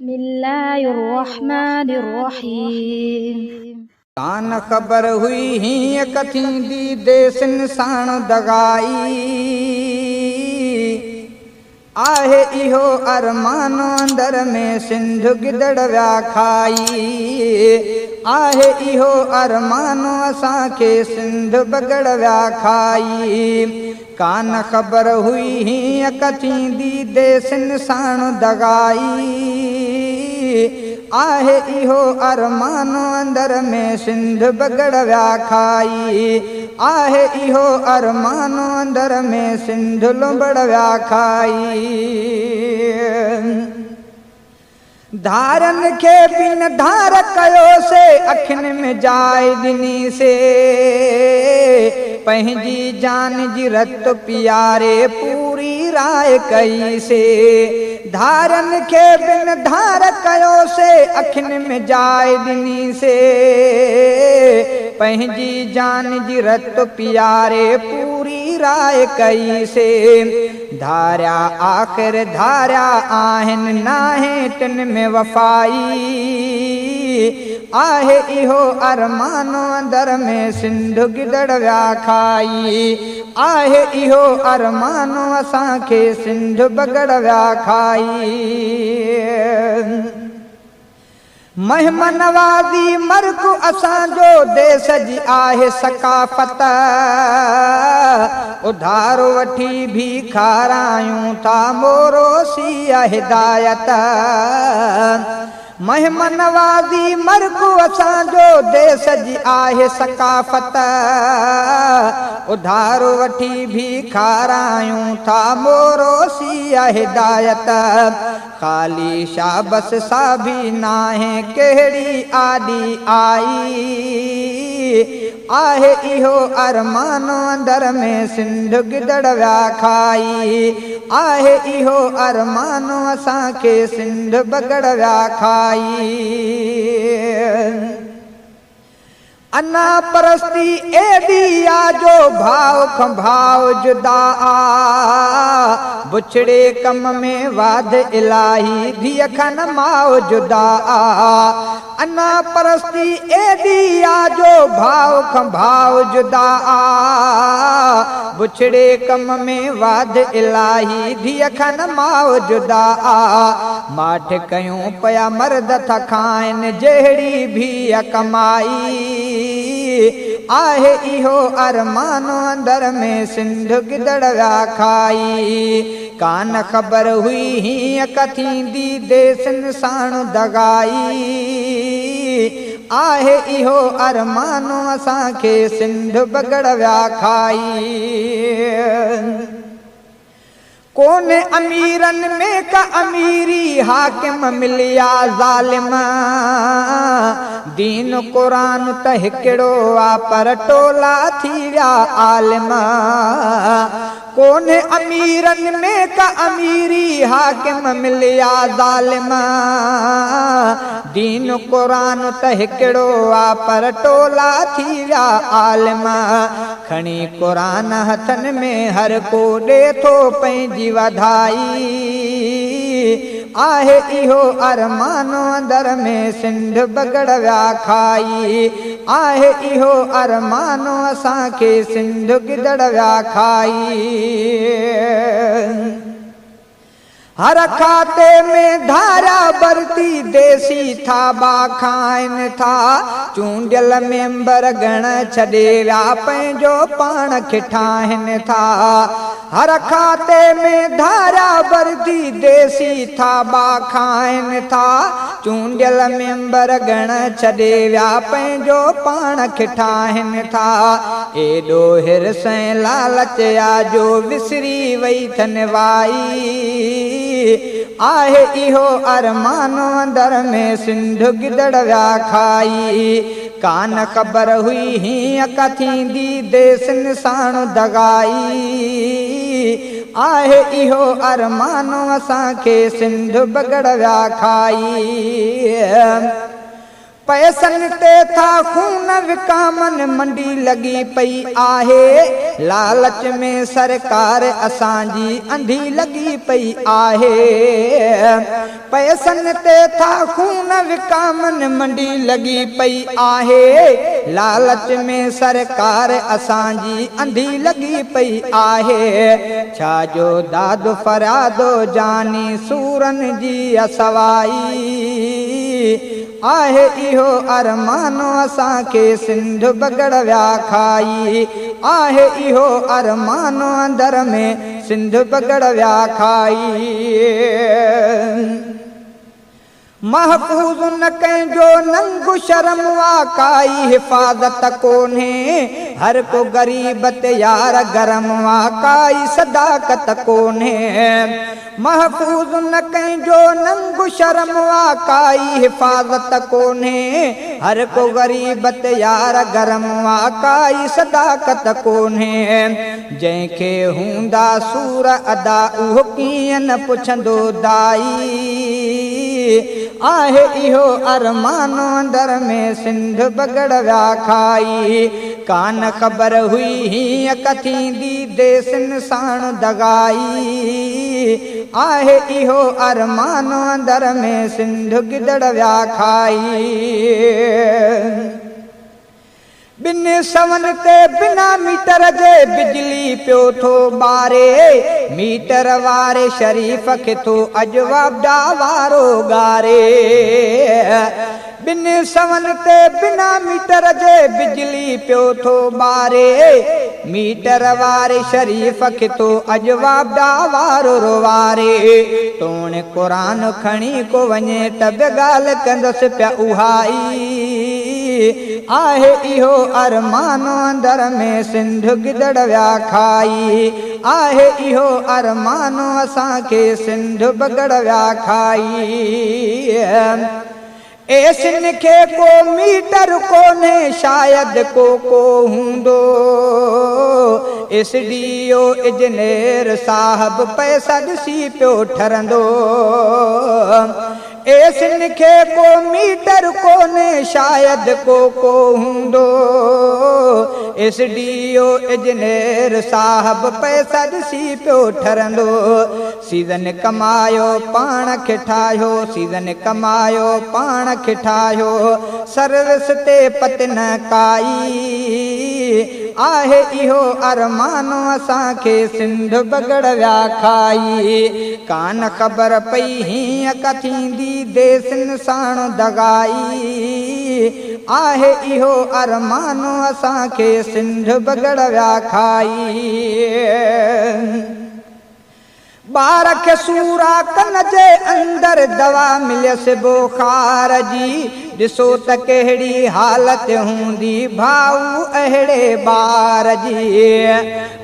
बिस्मिल्लाहिर्रहमानिर्रहीम। कान ख़बर हुई हीअं कथींदी देसिन साण दगाई आहे इहो अरमानो अंदर में सिंध गिदड़ विया खाई आहे इहो अरमानो असांखे सिंध बगड़ विया खाई कान ख़बर हुई हीअं कथींदी देसिन साण दगाई आहे इहो अरमानो अंदर में सिंध बगड़ विया खाई आहे इहो अरमानो अंदर में सिंध लुंबड़ विया खाई धारन खे बिन धार कयो से अखिन में जाए ॾिनी से पंहिंजी जान जी रत पियारे पूरी राय कई से धारन खे बिन धार कयो से अखिन में जाए ॾिनी से पंहिंजी जान जी रत पियारे पूरी राय कई से धारिया आख़िर धारिया आहिनि नाहे तिन में वफ़ाई आहे इहो अरमानो अंदर में सिंध गिदड़ विया खाई आहे इहो अरमानो असांखे सिंध बगड़ विया खाई महिमा नवाज़ी मर्ग असांजो देश जी आहे सकाफ़त उधारो वठी भी खारायूं था मोरोसी हिदायत महिमा नवाज़ी मर्ग असांजो देश जी आहे सकाफ़त उधारो वठी भी खारायूं था मोरोसी हिदायत खाली शाबस सा भी नाहे कहिड़ी आॾी आई आहे इहो अरमानो अंदर में सिंध गिदड़ विया खाई आहे इहो अरमानो असांखे सिंध बगड़ विया खाई अना परस्ती एडी आ जो भाव खां भाव जुदा आ बुछड़े कम में वाध इलाही धीअ खन माओ जुदा आ अना परस्ती एडी आ जो भाव खां भाव जुदा आ बुछड़े कम में वाध इलाही धीअ खन माओ जुदा आ माठ कयूं पया मर्द था खाइनि जहिड़ी भी कमाई आहे इहो अरमानो अंदर में सिंध गिदड़ विया खाई कान ख़बर हुई हीअं कथींदी देसिन साण दगाई आहे इहो अरमानो असांखे सिंध बगड़ विया खाई कोने अमीरन में का अमीरी हाकिम मिलिया ज़ालिम दीन क़ुरान त हिकिड़ो आ पर टोला थी विया आलिम कोने अमीरन में का अमीरी हाकिम मिलिया ज़ालिम दीन क़ुरान त हिकिड़ो आ पर टोला थी विया आलिम खणी क़ुरान हथन में हर को ॾे थो पंहिंजी वधाई आहे इहो अरमानो अंदर में सिंध बगड़ विया खाई आहे इहो अरमानो असांखे सिंध गिदड़ विया खाई हर खाते में धारा बरती देसी थाबा खाइनि था चूंडियल मेंबर गण छॾे विया पंहिंजो पाण खे ठाहिनि था हर खाते में धारा बरती देसी थाबा खाइनि था चूंडियल मेंबर गण छॾे विया पंहिंजो पाण खे ठाहिनि था एॾो हिरस ऐं लालच आ जो विसरी वई थन वाई आहे इहो अरमानो अंदर में सिंध गिदड़ विया खाई कान ख़बर हुई हीअं कथींदी देसिन साण दगाई आहे इहो अरमानो असांखे सिंध बगड़ विया खाई पैसन ते था खून विकामन मंडी लगी पई आहे। लालच में सरकार असांजी अंधी लगी पई आहे। पैसन ते था खून विकामन मंडी लगी पई आहे। लालच में सरकार असांजी अंधी लगी पई आहे। छाजो दादो फरियादो जानी सूरन जी असवाई आहे। इहो अरमानो असांखे सिंध बगड़ विया खाई आहे। इहो अरमानो अंदर में सिंध बगड़ विया खाई। महफूज न कंहिंजो नंगु शर्म वाकाई हिफ़ाज़त कोन्हे। हर को गरीब ते यार गरम वाकाई सदाकत कोन्हे। महफूज न कंहिंजो नंगु शर्म वाकाई हिफ़ाज़त कोन्हे। हर को गरीब ते यार गरम वाकाई सदाकत कोन्हे। जंहिंखे हूंदा सूर अदा उहो कीअं न पुछंदो दाई आहे। इहो अरमानो अंदर में सिंध बगड़ विया खाई। कान ख़बर हुई हीअं कथींदी देसिन साण दगाई आहे। इहो अरमानो अंदर में सिंध गिदड़ विया खाई। बिन सवन ते बिना मीटर जे बिजली पियो थो ॿारे। मीटर वारे शरीफ़ खे थो अॼु वाबडा वारो ॻारे। बिन सवन ते बिना मीटर जे बिजली पियो थो ॿारे। मीटर वारे शरीफ़ खे थो अॼु वाबडा वारो रोवारे। तोण क़ुरान खणी को वञे त बि ॻाल्हि कंदसि पिया उहाई आहे। इहो अरमानो अंदर में सिंध गिदड़ विया खाई आहे। इहो अरमानो असांखे सिंध बगड़ विया खाई। एसिन खे को मीटर कोन्हे शायद को हूंदो। एसडीओ इंजीनियर साहब पैसा ॾिसी पियो ठरंदो। एसिन खे को मीटर कोन्हे शायद को हूंदो। एसडीओ इंजीनियर साहब पैसा ॾिसी पियो ठरंदो। सीज़न कमायो पाण खे ठाहियो। सीज़न कमायो पाण खे ठाहियो। सर्विस ते पत न काई आहे। इहो अरमानो असांखे सिंध बगड़ विया खाई। कान ख़बर पई हीअं कथींदी देसिन साण दगाई आहे। इहो अरमानो असांखे सिंध बगड़ विया खाई। ॿार खे सूरा कन जे अंदर दवा मिलियसि बुखार जी। ॾिसो त कहिड़ी हालत हूंदी भाऊ अहिड़े ॿार जी।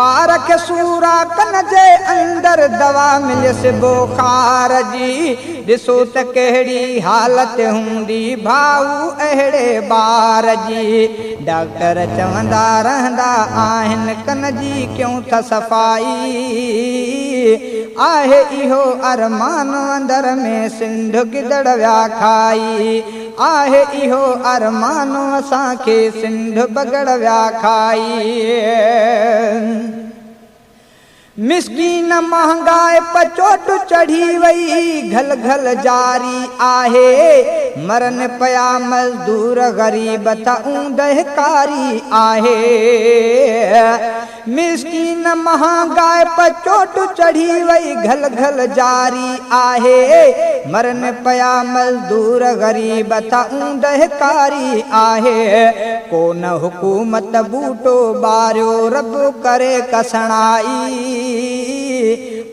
ॿार खे सूरा कन जे अंदर दवा मिलियसि बुखार जी। ॾिसो त कहिड़ी हालत हूंदी भाऊ अहिड़े ॿार जी। डॉक्टर चवंदा रहंदा आहिनि कन जी कयूं था सफ़ाई आहे। इहो अरमानो अंदर में सिंध गिदड़ विया खाई आहे। इहो अरमानो असांखे सिंध बगड़ विया खाई। मिस्कीन महांगाई पचोट चढ़ी वई घल घल जारी आहे। मरन पया मजदूर गरीब त ऊंदहकारी आहे। मिस्कीन महांगाई पचोट चढ़ी वई घल घल जारी आहे। मरन पया मजदूर गरीब त ऊंदहकारी आहे। कोन हुकूमत बूटो ॿारियो रब करे कसणाई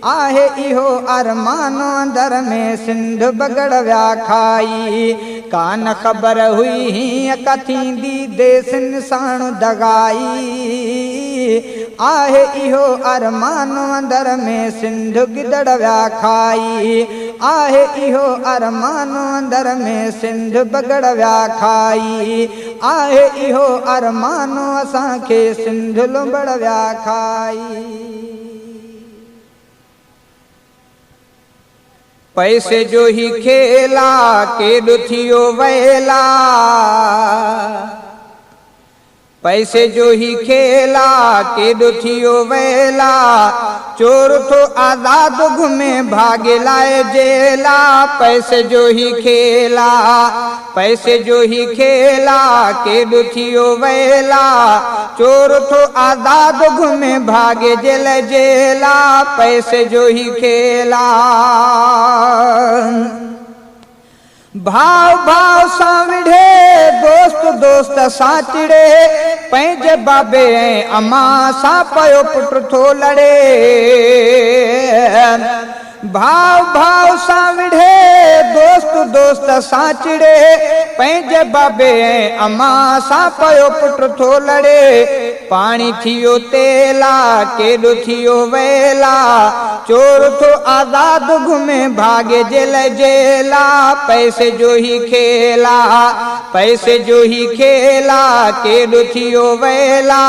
आहे। इहो अरमानो अंदर में सिंध बगड़ विया खाई। कान ख़बर हुई हीअं कथींदी देसिन साण दगाई आहे। इहो अरमानो अंदर में सिंध गिदड़ विया खाई आहे। इहो अरमानो अंदर में सिंध बगड़ विया खाई आहे। इहो अरमानो असांखे सिंध लुंबड़ विया खाई। पैसे जो ही खेला केॾो थियो वेला, पैसे जो ही खेला केॾो थियो वेला, चोर तो आजाद घुमे भागे लाए जेला। पैसे जो ही खेला, पैसे जो ही खेला केॾो थियो वेला, चोर तो आजाद घुमे भागे जेल जेला। पैसे जो ही खेला। भाव भाव सां विढ़े, दोस्त दोस्त सां चिड़े, पंहिंजे बाबे ऐं अम्मा सां पयो पुट थो लड़े। भाव भाव सां विढ़े, दोस्त दोस्त सां चिड़े, पंहिंजे बाबे ऐं अम्मा सां पयो पुट थो लड़े। पाणी थियो तेला केॾो थियो वेला, चोर थो आज़ाद घुमे भागे जेल जेला। पैसे जो ही खेला, पैसे जो ही खेला केॾो थियो वेला,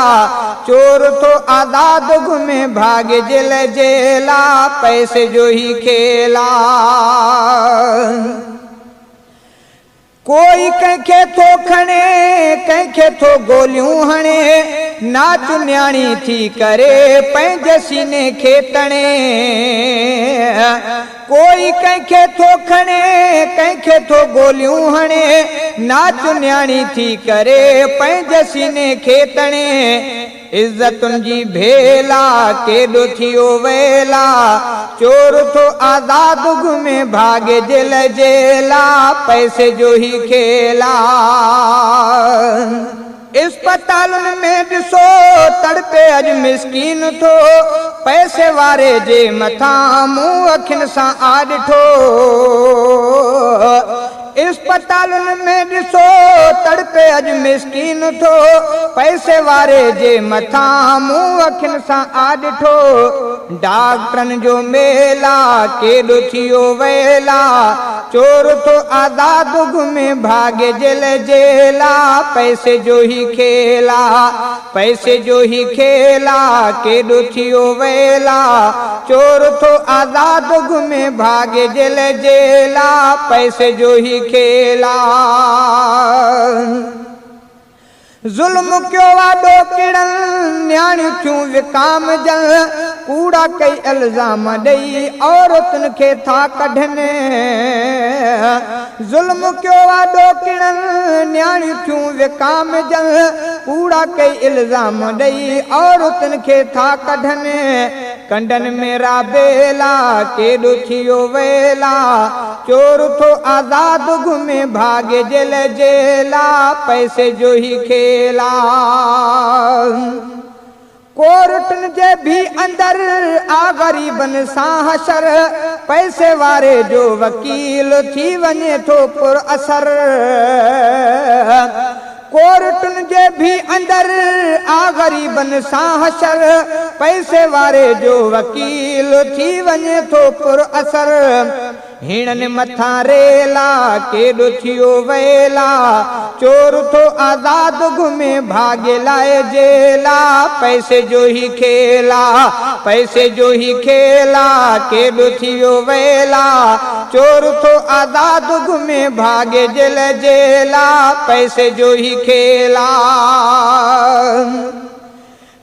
चोर थो आज़ाद घुमे भागे जेल जेला। पैसे जो ही खेला। कोई कंहिंखे थो खणे, कंहिंखे थो गोलियूं हणे, नाच न्याणी थी करे पंहिंजे सीने खे तणे। कोई कंहिंखे थो खणे, कंहिंखे थो गोलियूं हणे, नाच न्याणी थी करे पंहिंजे सीने खे तणे। इज्जतुनि जी भेला केॾो थियो वेला, चोर थो आज़ाद घुमे भागे जेल जेला। पैसे जो ही खेला। अस्पतालुनि में ॾिसो तड़पे अॼु मिसकीन थो, पैसे वारे जे मथां मूं अखियुनि सां आ ॾिठो। अस्पतालुनि में ॾिसो तड़पे अॼु मिसकीन थो, पैसे वारे जे मथां मूं अखियुनि सां आ ॾिठो। डॉक्टरनि जो मेला केॾो थियो वेला, चोर थो आज़ाद घुमे भागे जेल जेला। पैसे जो ही खेला, पैसे जो ही खेला केॾो थियो वेला, चोर थो आज़ाद घुमे भागे जेल जेला। पैसे जो ही खेला। ज़ुल्म कयो वाॾो किड़न, न्याणियूं थियूं विकामजन, कूड़ा कई इल्ज़ाम ॾेई औरतुनि खे था कढनि। ज़ुल्म कयो वाॾो किड़न, न्याणियूं थियूं विकामजन, कूड़ा कई इल्ज़ाम ॾेई औरतुनि खे था कढनि। कंडनि में राबेला केॾो थियो वेला, चोर थो आज़ाद घुमे भागे जेल जेला। पैसे जो ही खेला। कोर्टुनि जे भी अंदर आ ग़रीबनि सां हशर, पैसे वारे जो वकील थी वञे थो पुर असर। कोर्टुनि जे भी अंदर आ ग़रीबनि सां हशर, पैसे वारे जो वकील थी वञे थो पुर असर। हिननि मथां रेला केॾो थियो वेला, चोर थो आज़ाद घुमे भागे लाए जेला। पैसे जो ही खेला, पैसे जो ही खेला केॾो थियो वेला, चोर थो आज़ाद घुमे भागे जेल जेला। पैसे जो ही खेला।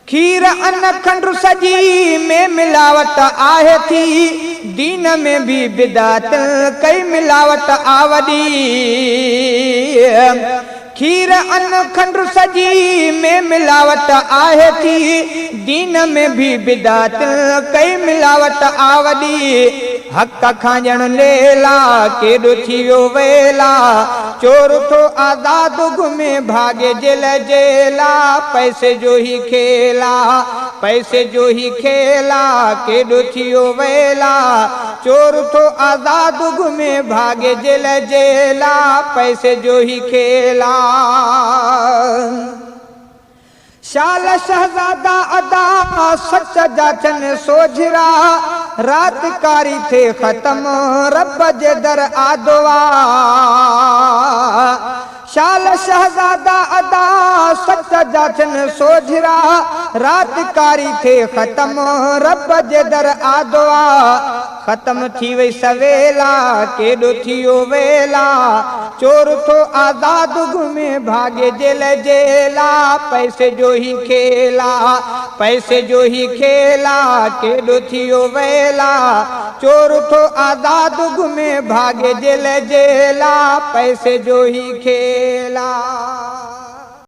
खीर अन्न खंड सजी में मिलावट आहे थी, दीन में भी बिदात कई मिलावट आवड़ी। खीर अन्न खंड सजी में मिलावट आहे थी, दीन में भी बिदात कई मिलावट आवड़ी। हक़ खांजण लेला केॾो थियो वेला, चोर थो आज़ाद घुमे भागे जेल जेला। पैसे जो ही खेला, पैसे जो ही खेला केॾो थियो वेला, चोर थो आज़ाद घुमे भागे जेल जेला। पैसे जो ही खेला। शाल शहजादा अदा सच जा चन सोझरा, रात कारी थे खत्म रब जे दर आदवा। शाल शहजादा अदा सच जा चन सोझरा, रात कारी थे ख़त्म रब जे दर आदुआ ख़त्म थी वई सवेला केॾो थियो वेला चोर थो आज़ाद घुमे भागे जेल जेला पैसे जो ही खेला पैसे जो ही खेला केॾो थियो वेला चोर थो आज़ाद घुमे भागे जेल जेला पैसे जो ही खेला।